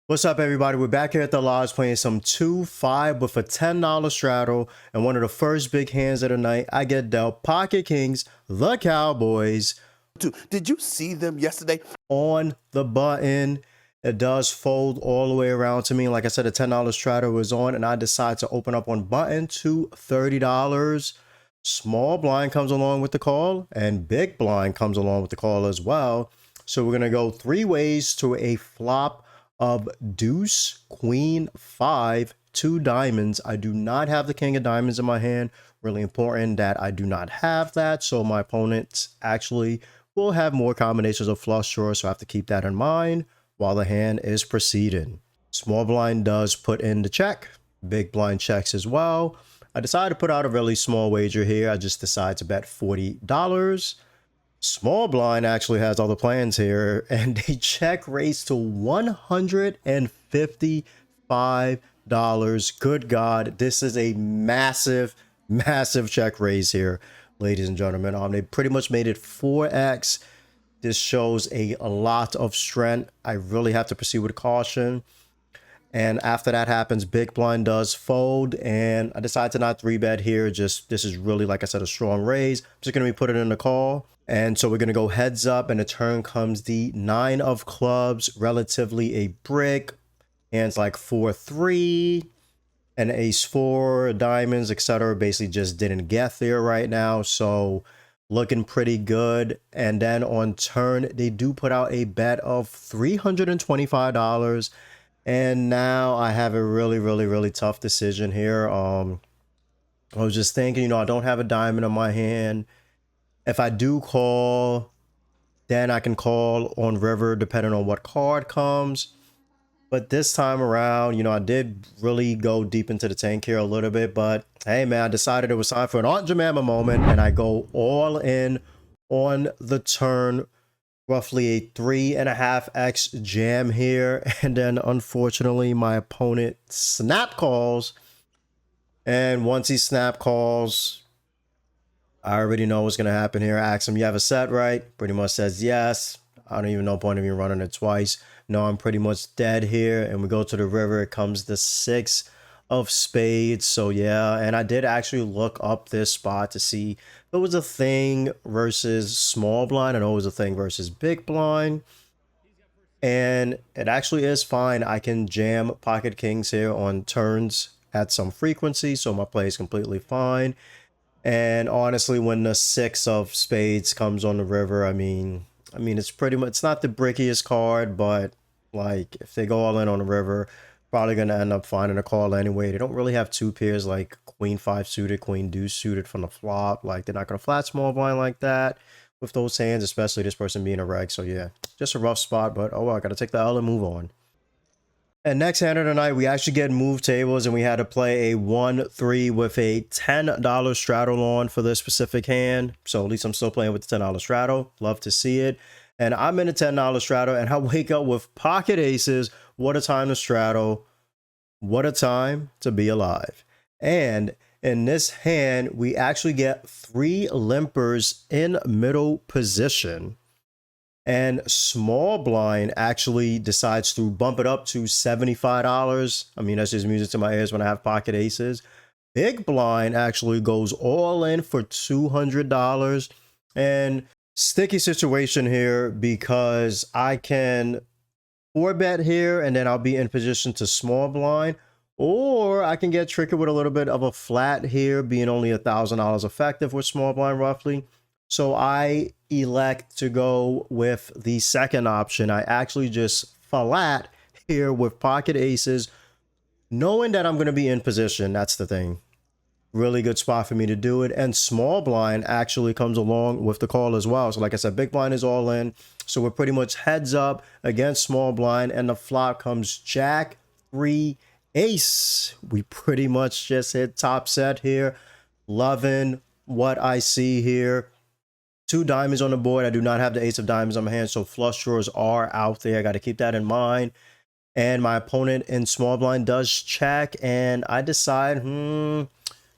What's up, everybody? We're back here at the lodge playing some 2-5 with a $10 straddle. And one of the first big hands of the night, I get dealt Pocket Kings, the Cowboys. Did you see them yesterday? On the button, it does fold all the way around to me. Like I said, a $10 straddle was on, and I decide to open up on button to $30. Small blind comes along with the call, and big blind comes along with the call as well. So we're going to go three ways to a flop of deuce, queen, 5, 2 diamonds. I do not have the king of diamonds in my hand. Really important that I do not have that. So my opponents actually will have more combinations of flush draws. So I have to keep that in mind while the hand is proceeding. Small blind does put in the check. Big blind checks as well. I decided to put out a really small wager here. I just decided to bet $40. Small blind actually has all the plans here, and they check raise to $155. Good God, this is a massive check raise here, ladies and gentlemen. They pretty much made it 4x. This shows a lot of strength. I really have to proceed with caution. And after that happens, big blind does fold, and I decide to not 3-bet here. Just this is really, like I said, a strong raise. I'm just going to be putting in the call. And so we're going to go heads up, and the turn comes the 9 of clubs, relatively a brick. Hands like 4-3, and ace 4, diamonds, etc. Basically just didn't get there right now. So looking pretty good. And then on turn, they do put out a bet of $325. And now I have a really tough decision here. I was just thinking, I don't have a diamond in my hand. If I do call, then I can call on river depending on what card comes. But this time around, I did really go deep into the tank here a little bit. But hey, man, I decided it was time for an Aunt Jemima moment, and I go all in on the turn. Roughly a 3.5x jam here. And then unfortunately, my opponent snap calls. And once he snap calls, I already know what's going to happen here. I ask him, you have a set, right? Pretty much says yes. I don't even know point of me running it twice. No, I'm pretty much dead here. And we go to the river. It comes the 6 of spades. So yeah, and I did actually look up this spot to see if it was a thing versus small blind. I know it was a thing versus big blind. And it actually is fine. I can jam pocket kings here on turns at some frequency. So my play is completely fine. And honestly, when the 6 of spades comes on the river, I mean, it's pretty much, it's not the brickiest card, but like if they go all in on the river, probably going to end up finding a call anyway. They don't really have two pairs like queen 5 suited, queen deuce suited from the flop. Like they're not going to flat small blind like that with those hands, especially this person being a reg. So yeah, just a rough spot, but oh well, I got to take the L and move on. And next hand of the night, we actually get move tables, and we had to play a 1-3 with a $10 straddle on for this specific hand. So at least I'm still playing with the $10 straddle. Love to see it. And I'm in a $10 straddle, and I wake up with pocket aces. What a time to straddle. What a time to be alive. And in this hand, we actually get 3 limpers in middle position. And small blind actually decides to bump it up to $75. I mean, that's just music to my ears when I have pocket aces. Big blind actually goes all in for $200. And sticky situation here because I can 4-bet here and then I'll be in position to small blind. Or I can get tricky with a little bit of a flat here, being only $1,000 effective with small blind roughly. So I elect to go with the second option. I actually just flat here with pocket aces, knowing that I'm going to be in position. That's the thing. Really good spot for me to do it. And small blind actually comes along with the call as well. So like I said, big blind is all in. So we're pretty much heads up against small blind, and the flop comes jack 3 ace. We pretty much just hit top set here. Loving what I see here. 2 diamonds on the board. I do not have the ace of diamonds on my hand, so flush draws are out there. I got to keep that in mind. And my opponent in small blind does check, and I decide, do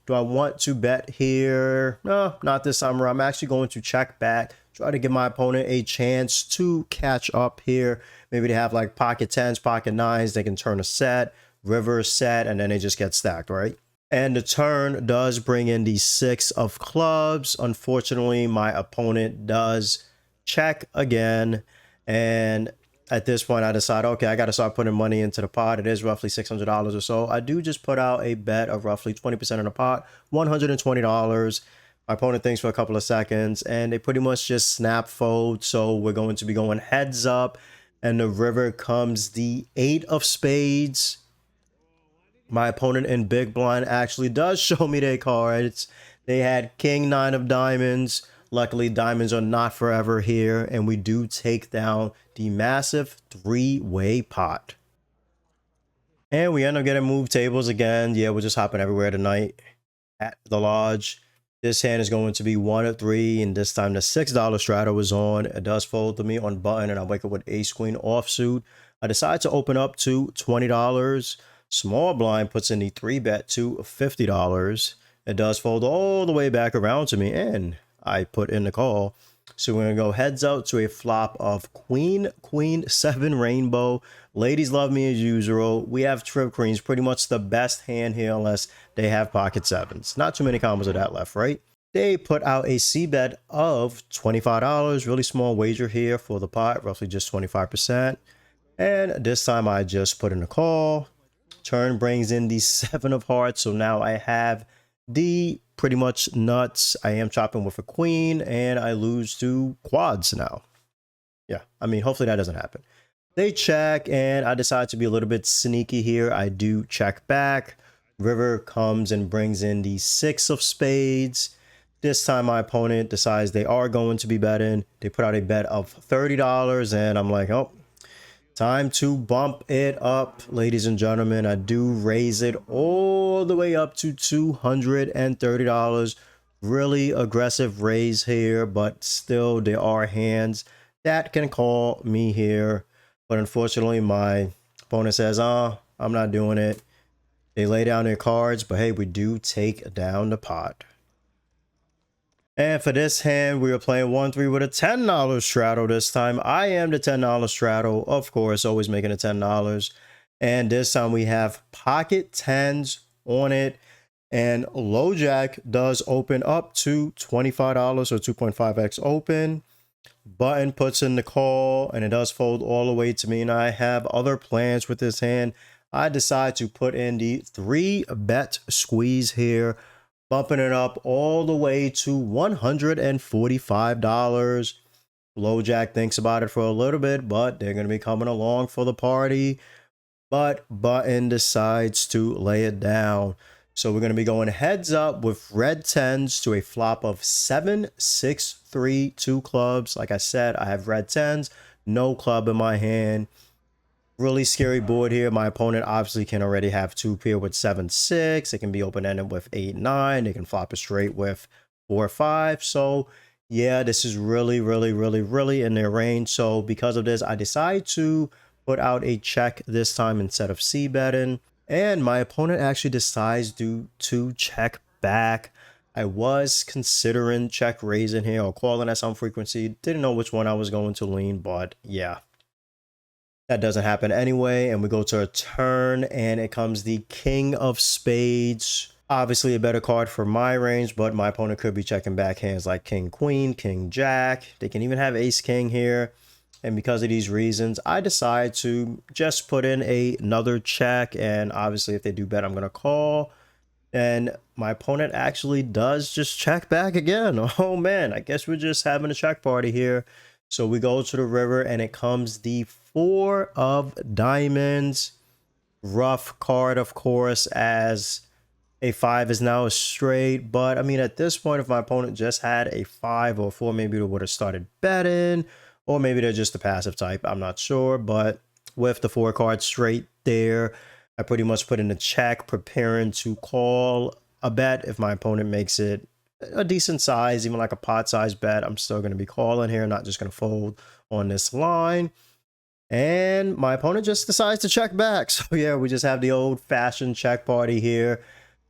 I want to bet here? No, not this time around. I'm actually going to check back, try to give my opponent a chance to catch up here. Maybe they have like pocket tens, pocket nines. They can turn a set, river set, and then they just get stacked, right? And the turn does bring in the 6 of clubs. Unfortunately, my opponent does check again. And at this point, I decide, okay, I got to start putting money into the pot. It is roughly $600 or so. I do just put out a bet of roughly 20% in the pot, $120. My opponent thinks for a couple of seconds, and they pretty much just snap fold. So we're going to be going heads up, and the river comes the 8 of spades. My opponent in big blind actually does show me their cards. They had king 9 of diamonds. Luckily, diamonds are not forever here, and we do take down the massive 3-way pot. And we end up getting moved tables again. Yeah, we're just hopping everywhere tonight at the lodge. This hand is going to be 1 of 3, and this time the $6 straddle was on. It does fold to me on button, and I wake up with ace queen offsuit. I decide to open up to $20. Small blind puts in the 3-bet to $50. It does fold all the way back around to me, and I put in the call. So we're going to go heads out to a flop of queen, queen, 7 rainbow. Ladies love me as usual. We have trip queens, pretty much the best hand here unless they have pocket 7s. Not too many combos of that left, right? They put out a C bet of $25. Really small wager here for the pot, roughly just 25%. And this time I just put in a call. Turn brings in the 7 of hearts. So now I have the pretty much nuts. I am chopping with a queen, and I lose to quads now. Yeah, I mean, hopefully that doesn't happen. They check, and I decide to be a little bit sneaky here. I do check back. River comes and brings in the 6 of spades. This time my opponent decides they are going to be betting. They put out a bet of $30, and I'm like, oh, time to bump it up, ladies and gentlemen. I do raise it all the way up to $230. Really aggressive raise here, but still there are hands that can call me here. But unfortunately, my opponent says, I'm not doing it. They lay down their cards, but hey, we do take down the pot. And for this hand, we are playing 1-3 with a $10 straddle this time. I am the $10 straddle, of course, always making it $10. And this time we have pocket 10s on it. And low jack does open up to $25 or 2.5x open. Button puts in the call, and it does fold all the way to me. And I have other plans with this hand. I decide to put in the 3-bet squeeze here, bumping it up all the way to $145. Low jack thinks about it for a little bit, but they're going to be coming along for the party. But button decides to lay it down. So we're going to be going heads up with red 10s to a flop of 7, 6, 3, 2 clubs. Like I said, I have red 10s, no club in my hand. Really scary board here. My opponent obviously can already have 2 pair with 7, 6. It can be open-ended with 8, 9. They can flop it straight with 4, 5. So yeah, this is really in their range. So because of this, I decide to put out a check this time instead of C betting. And my opponent actually decides to check back. I was considering check raising here or calling at some frequency. Didn't know which one I was going to lean, but yeah. That doesn't happen anyway, and we go to a turn, and it comes the king of spades. Obviously a better card for my range, but my opponent could be checking back hands like king queen, king jack. They can even have ace king here. And because of these reasons, I decide to just put in another check. And obviously if they do bet, I'm going to call. And my opponent actually does just check back again. Oh man, I guess we're just having a check party here. So we go to the river, and it comes the 4 of diamonds. Rough card, of course, as a 5 is now a straight. But I mean, at this point, if my opponent just had a 5 or a 4, maybe they would have started betting. Or maybe they're just a passive type. I'm not sure. But with the 4 card straight there, I pretty much put in a check, preparing to call a bet if my opponent makes it a decent size, even like a pot size bet. I'm still going to be calling here, not just going to fold on this line. And my opponent just decides to check back. So yeah, we just have the old fashioned check party here.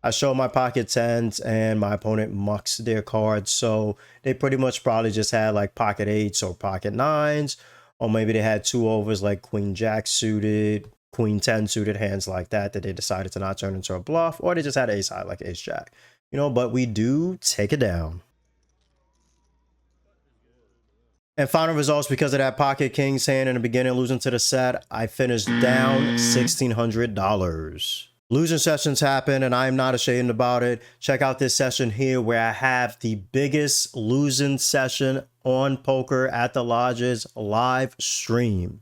I show my pocket 10s, and my opponent mucks their cards. So they pretty much probably just had like pocket 8s or pocket 9s. Or maybe they had 2 overs like Queen Jack suited, Queen 10 suited, hands like that they decided to not turn into a bluff, or they just had ace high like ace jack. You know, but we do take it down. And final results, because of that pocket king's hand in the beginning, losing to the set, I finished down $1,600. Losing sessions happen, and I am not ashamed about it. Check out this session here where I have the biggest losing session on poker at the lodge's live stream.